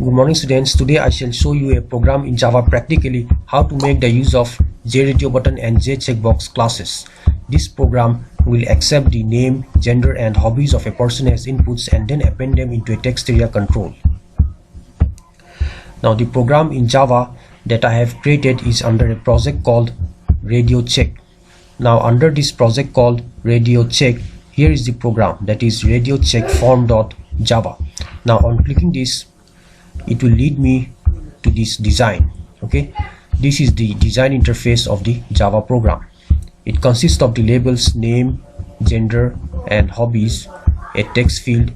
Good morning students. Today I shall show you a program in Java practically how to make the use of JRadioButton and JCheckBox classes. This program will accept the name, gender and hobbies of a person as inputs and then append them into a text area control. Now the program in Java that I have created is under a project called RadioCheck. Now under this project called RadioCheck, here is the program, that is RadioCheck form.java. Now on clicking this, it will lead me to this design. Okay, this is the design interface of the Java program. It consists of the labels name, gender and hobbies, a text field,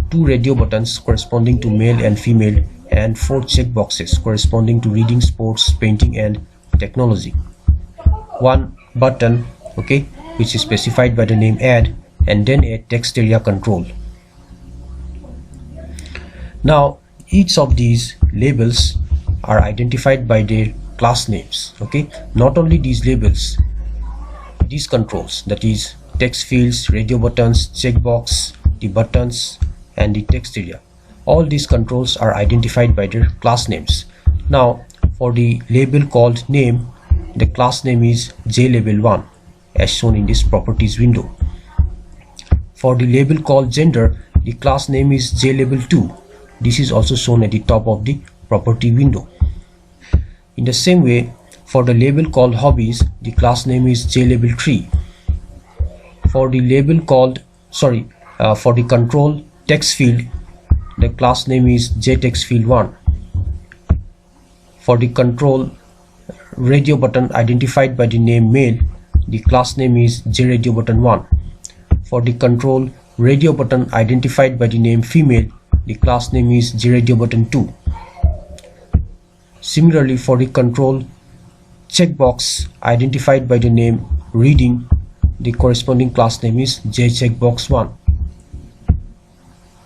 2 radio buttons corresponding to male and female, and 4 checkboxes corresponding to reading, sports, painting and technology. 1 button, okay, which is specified by the name add, and then a text area control. Now each of these labels are identified by their class names. Okay, not only these labels, these controls, that is text fields, radio buttons, checkbox, the buttons and the text area, all these controls are identified by their class names. Now for the label called name, the class name is JLabel1 as shown in this properties window. For the label called gender, the class name is JLabel2. This is also shown at the top of the property window. In the same way, for the label called hobbies, the class name is JLabel3. For the label called for the control text field, the class name is JTextField1. For the control radio button identified by the name male, the class name is JRadioButton1. For the control radio button identified by the name female, the class name is JRadioButton2. Similarly, for the control checkbox identified by the name reading, the corresponding class name is JCheckBox1.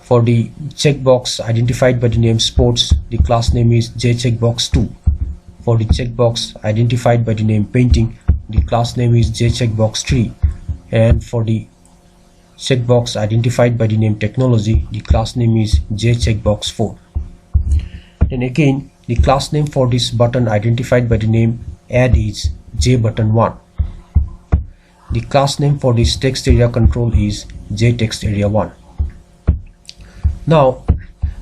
For the checkbox identified by the name sports, the class name is JCheckBox2. For the checkbox identified by the name painting, the class name is JCheckBox3. And for the checkbox identified by the name technology, the class name is JCheckBox4. Then again, the class name for this button identified by the name add is JButton1. The class name for this text area control is JTextArea1. Now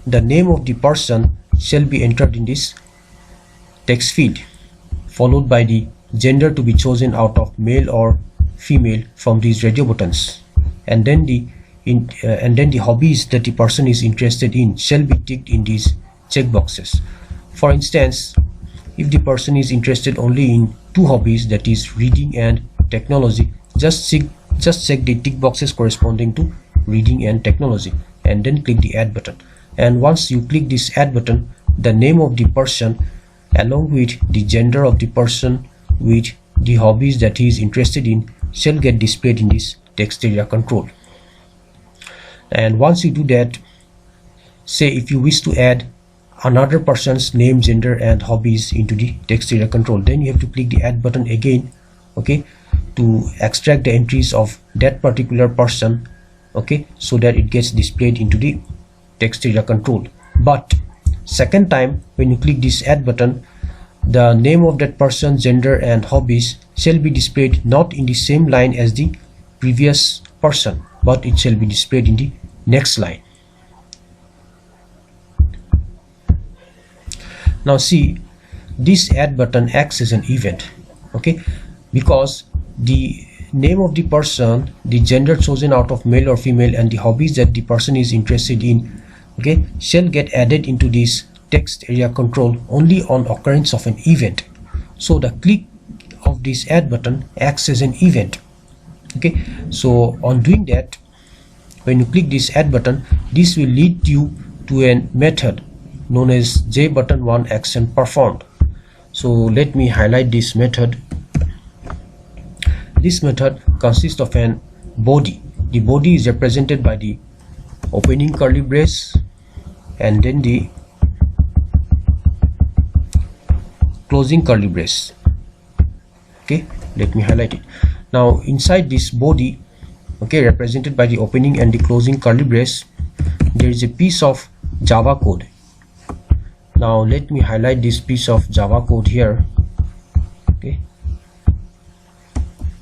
the name of the person shall be entered in this text field, followed by the gender to be chosen out of male or female from these radio buttons, and then the hobbies that the person is interested in shall be ticked in these checkboxes. For instance, if the person is interested only in 2 hobbies, that is reading and technology, just check the tick boxes corresponding to reading and technology and then click the add button. And once you click this add button, the name of the person along with the gender of the person with the hobbies that he is interested in shall get displayed in this text area control. And once you do that, say if you wish to add another person's name, gender and hobbies into the text area control, then you have to click the add button again, okay, to extract the entries of that particular person, okay, so that it gets displayed into the text area control. But second time when you click this add button, the name of that person, gender and hobbies shall be displayed not in the same line as the previous person, but it shall be displayed in the next line. Now see, this add button acts as an event, okay, because the name of the person, the gender chosen out of male or female and the hobbies that the person is interested in, okay, shall get added into this text area control only on occurrence of an event. So the click of this add button acts as an event. Okay, so on doing that, when you click this add button, this will lead you to a method known as JButton1 action performed. So let me highlight this method. This method consists of an body. The body is represented by the opening curly brace and then the closing curly brace. Okay, let me highlight it. Now inside this body, okay, represented by the opening and the closing curly brace, there is a piece of Java code. Now let me highlight this piece of Java code here. Okay,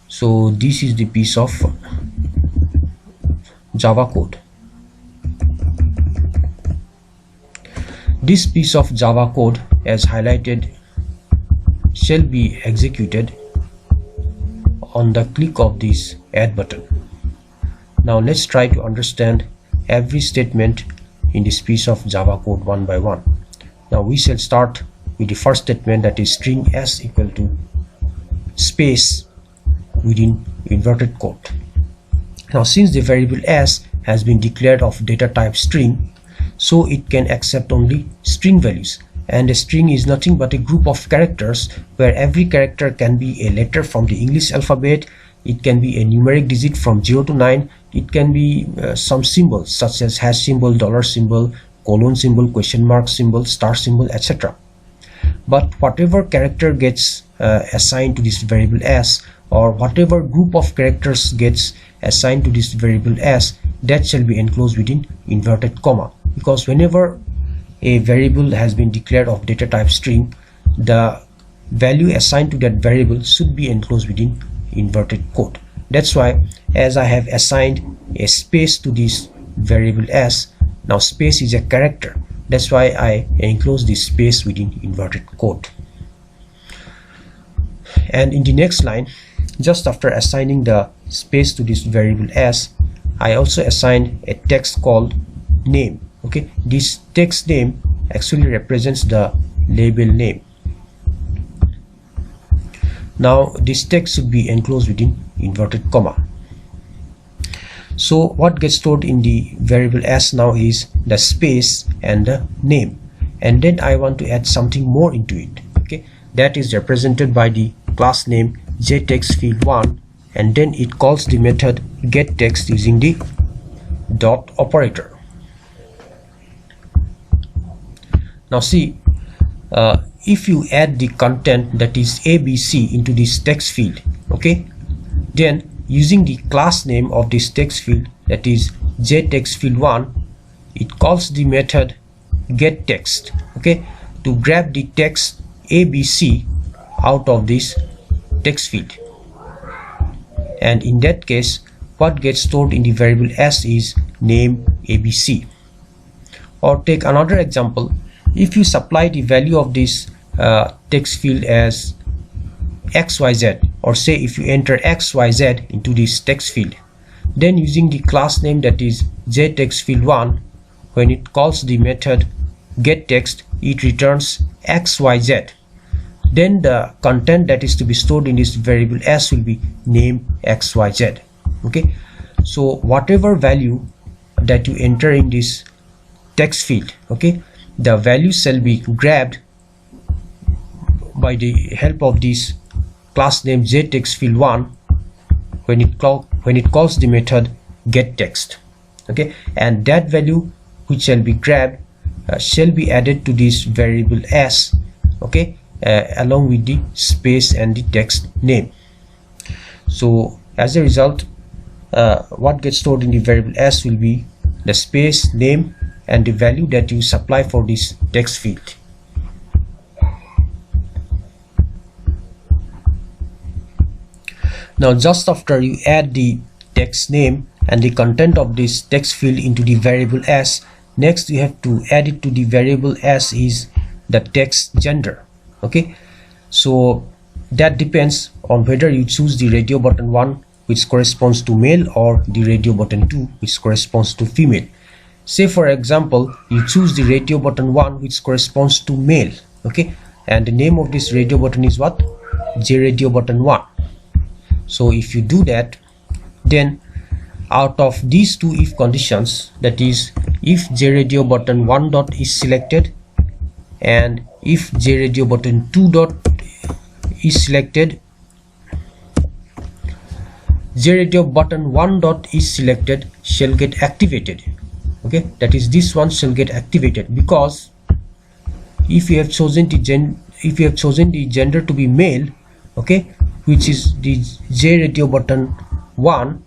so this is the piece of Java code. This piece of Java code, as highlighted, shall be executed on the click of this add button. Now let's try to understand every statement in this piece of Java code one by one. Now we shall start with the first statement, that is string s equal to space within inverted quote. Now since the variable s has been declared of data type string, so it can accept only string values, and a string is nothing but a group of characters where every character can be a letter from the English alphabet, it can be a numeric digit from 0 to 9, it can be some symbols such as hash symbol, dollar symbol, colon symbol, question mark symbol, star symbol, etc. But whatever character gets assigned to this variable s, or whatever group of characters gets assigned to this variable s, that shall be enclosed within inverted comma, because whenever a variable has been declared of data type string, the value assigned to that variable should be enclosed within inverted quote. That's why, as I have assigned a space to this variable s, now space is a character, that's why I enclose this space within inverted quote. And in the next line, just after assigning the space to this variable s, I also assigned a text called name. Okay, this text name actually represents the label name. Now this text should be enclosed within inverted comma. So what gets stored in the variable s now is the space and the name, and then I want to add something more into it. Okay, that is represented by the class name JTextField1, and then it calls the method getText using the dot operator. Now see, if you add the content, that is ABC, into this text field, okay, then using the class name of this text field, that is JTextField1, it calls the method getText, okay, to grab the text ABC out of this text field. And in that case, what gets stored in the variable s is name ABC. Or take another example, if you supply the value of this text field as XYZ, or say if you enter XYZ into this text field, then using the class name, that is JTextField1, when it calls the method getText, it returns XYZ. Then the content that is to be stored in this variable s will be name XYZ. Okay, so whatever value that you enter in this text field, okay, the value shall be grabbed by the help of this class name JTextField1 when it calls the method getText. Okay, and that value which shall be grabbed shall be added to this variable s, okay, along with the space and the text name. So as a result, what gets stored in the variable s will be the space, name, and the value that you supply for this text field. Now just after you add the text name and the content of this text field into the variable s, next you have to add it to the variable s is the text gender. Okay, so that depends on whether you choose the radio button 1, which corresponds to male, or the radio button 2, which corresponds to female. Say for example, you choose the radio button 1, which corresponds to male, okay, and the name of this radio button is what? JRadioButton1. So if you do that, then out of these two if conditions, that is if JRadioButton1 dot is selected and if JRadioButton2 dot is selected, JRadioButton1 dot is selected shall get activated. Okay, that is this one shall get activated, because if you have chosen the gender to be male, okay, which is the JRadioButton1,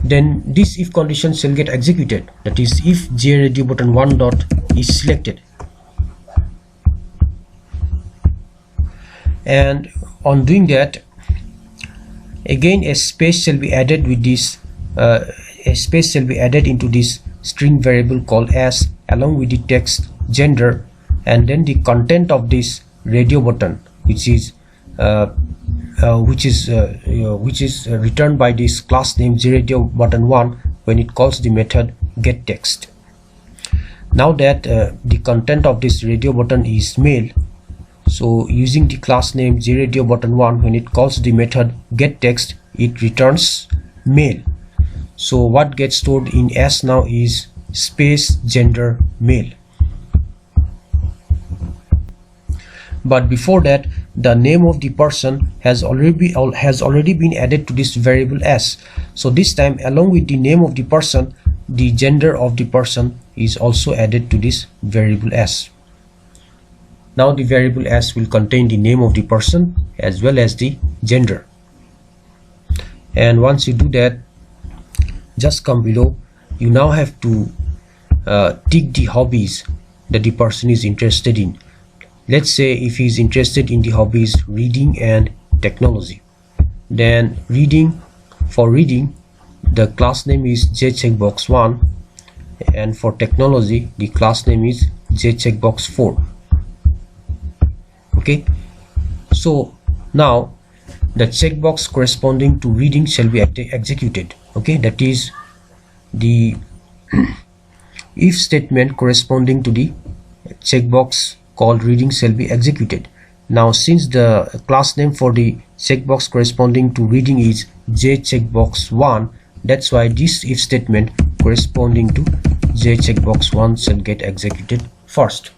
then this if condition shall get executed. That is, if JRadioButton1 dot is selected, and on doing that, again a space shall be added with this a space shall be added into this string variable called as, along with the text gender, and then the content of this radio button, which is returned by this class name JRadioButton1 when it calls the method getText. Now that the content of this radio button is male, so using the class name JRadioButton1, when it calls the method getText, it returns male. So what gets stored in S now is space gender male. But before that, the name of the person has already been added to this variable S. So this time, along with the name of the person, the gender of the person is also added to this variable S. Now the variable S will contain the name of the person as well as the gender. And once you do that, just come below. You now have to tick the hobbies that the person is interested in. Let's say if he is interested in the hobbies reading and technology, then for reading the class name is JCheckBox1, and for technology the class name is JCheckBox4. Okay, so now the checkbox corresponding to reading shall be executed. Okay, that is the if statement corresponding to the checkbox called reading shall be executed. Now since the class name for the checkbox corresponding to reading is JCheckBox1, that's why this if statement corresponding to JCheckBox1 shall get executed first.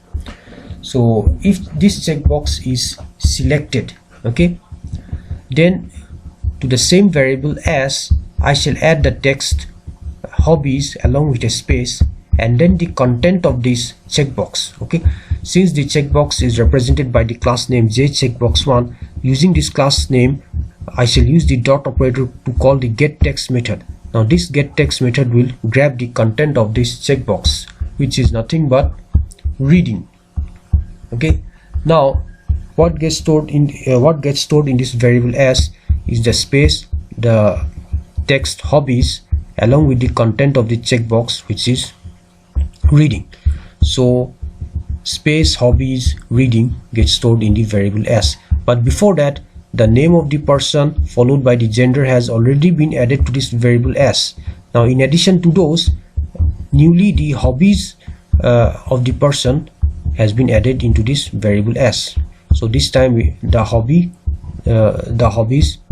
So if this checkbox is selected, okay, then to the same variable as, I shall add the text hobbies along with a space and then the content of this checkbox. Okay, since the checkbox is represented by the class name JCheckBox1, using this class name I shall use the dot operator to call the getText method. Now this getText method will grab the content of this checkbox, which is nothing but reading. Okay, now what gets stored in this variable S is the space, the text hobbies along with the content of the checkbox, which is reading. So space hobbies reading gets stored in the variable S. But before that, the name of the person followed by the gender has already been added to this variable S. Now in addition to those, newly the hobbies of the person has been added into this variable S. So this time the hobbies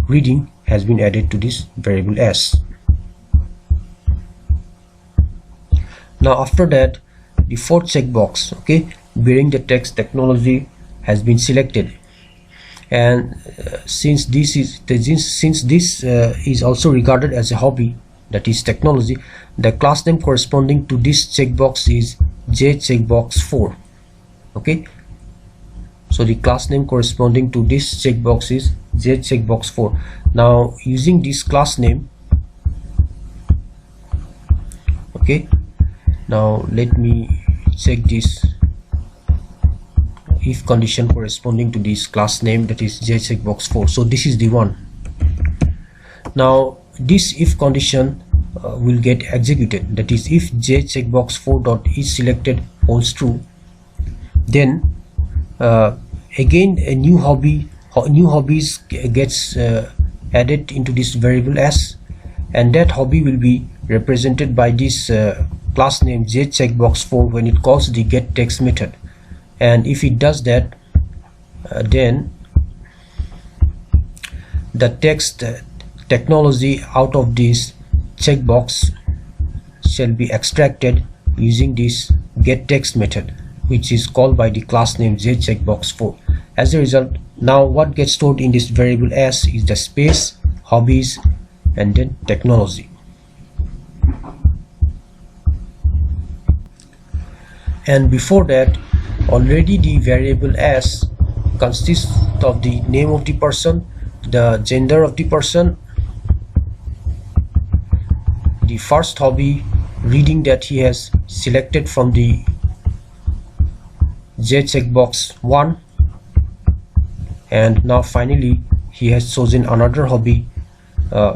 reading has been added to this variable S. Now after that, the fourth checkbox, okay, bearing the text technology has been selected, and since this is also regarded as a hobby, that is technology, the class name corresponding to this checkbox is JCheckBox4. Okay, so the class name corresponding to this checkbox is JCheckBox4. Now using this class name, okay, now let me check this if condition corresponding to this class name, that is JCheckBox4. So this is the one. Now this if condition will get executed, that is if JCheckBox4 dot is selected holds true, then again a new hobbies gets added into this variable S, and that hobby will be represented by this class name JCheckBox4 when it calls the getText method. And if it does that, then the text technology out of this checkbox shall be extracted using this getText method, which is called by the class name JCheckBox4. As a result, now what gets stored in this variable S is the space, hobbies, and then technology. And before that, already the variable S consists of the name of the person, the gender of the person, the first hobby reading that he has selected from the JCheckBox 1, and now finally he has chosen another hobby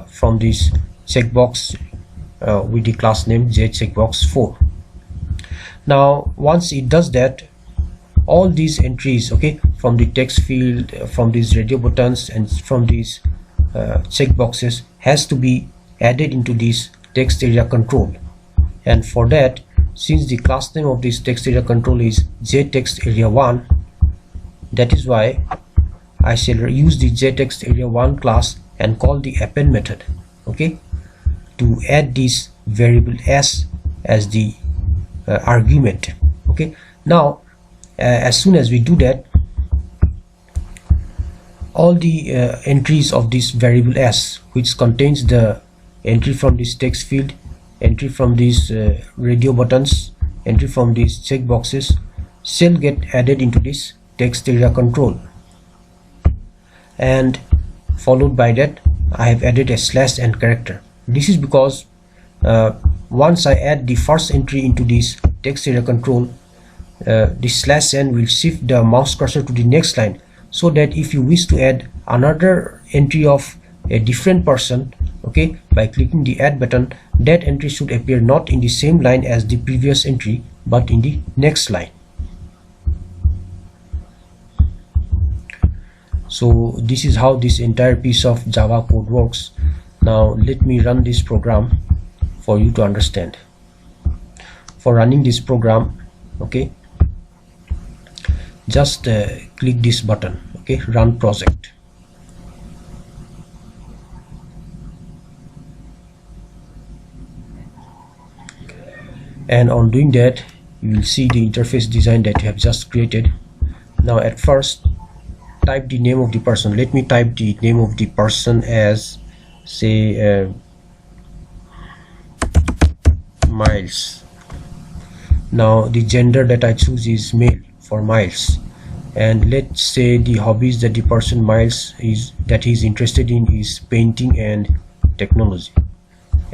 from this checkbox with the class name JCheckBox 4. Now once it does that, all these entries, okay, from the text field, from these radio buttons and from these checkboxes has to be added into this text area control. And for that, since the class name of this text area control is JTextArea1, that is why I shall use the JTextArea1 class and call the append method, okay, to add this variable s as the argument. Okay, now as soon as we do that, all the entries of this variable s, which contains the entry from this text field, entry from these radio buttons, entry from these checkboxes, shall get added into this text area control. And followed by that, I have added a slash and character. This is because once I add the first entry into this text area control, the slash n will shift the mouse cursor to the next line, so that if you wish to add another entry of a different person, okay, by clicking the add button, that entry should appear not in the same line as the previous entry but in the next line. So this is how this entire piece of Java code works. Now let me run this program for you to understand. For running this program, okay, just click this button, okay, run project. And on doing that, you will see the interface design that you have just created. Now at first, type the name of the person. Let me type the name of the person as, say, Miles. Now the gender that I choose is male for Miles, and let's say the hobbies that the person Miles is interested in is painting and technology.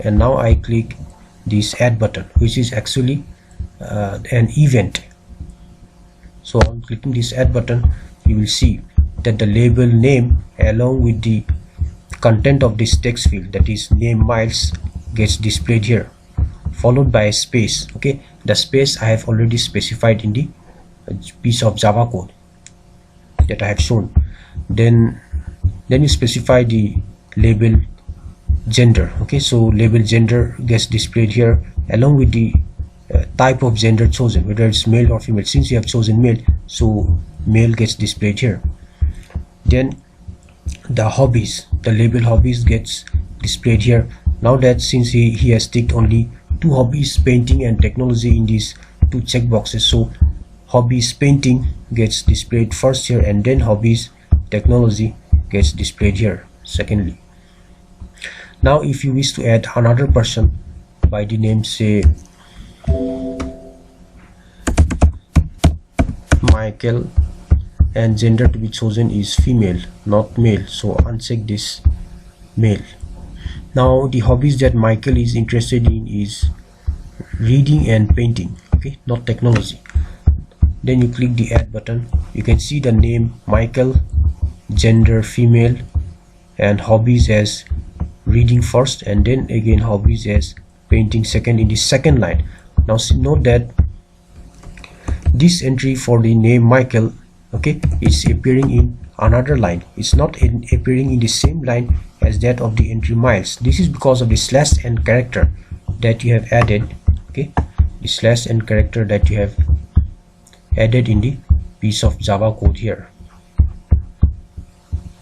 And now I click this add button, which is actually an event. So on clicking this add button, you will see that the label name along with the content of this text field, that is name Miles, gets displayed here, followed by a space. Okay, the space I have already specified in the piece of Java code that I have shown. Then you specify the label gender. Okay, so label gender gets displayed here along with the type of gender chosen, whether it's male or female. Since you have chosen male, so male gets displayed here. Then the hobbies, the label hobbies gets displayed here. Now that since he has ticked only two hobbies, painting and technology, in these two checkboxes, so hobbies painting gets displayed first here, and then hobbies technology gets displayed here secondly. Now if you wish to add another person by the name, say, Michael, and gender to be chosen is female, not male, so uncheck this male. Now the hobbies that Michael is interested in is reading and painting, okay, not technology. Then you click the add button. You can see the name Michael, gender female, and hobbies as reading first, and then again hobbies as painting second in the second line. Now note that this entry for the name Michael, okay, is appearing in another line. It's not appearing in the same line as that of the entry Miles. This is because of the slash and character that you have added, okay, the slash and character that you have added in the piece of Java code here.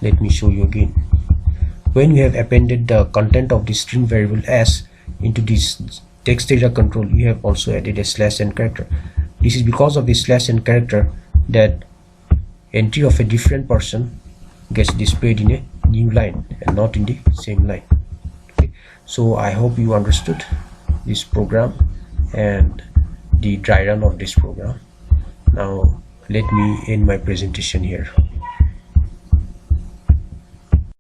Let me show you again. When you have appended the content of the string variable s into this text area control, you have also added a slash and character. This is because of the slash and character that entry of a different person gets displayed in a new line and not in the same line. Okay, so I hope you understood this program and the dry run of this program. Now let me end my presentation here.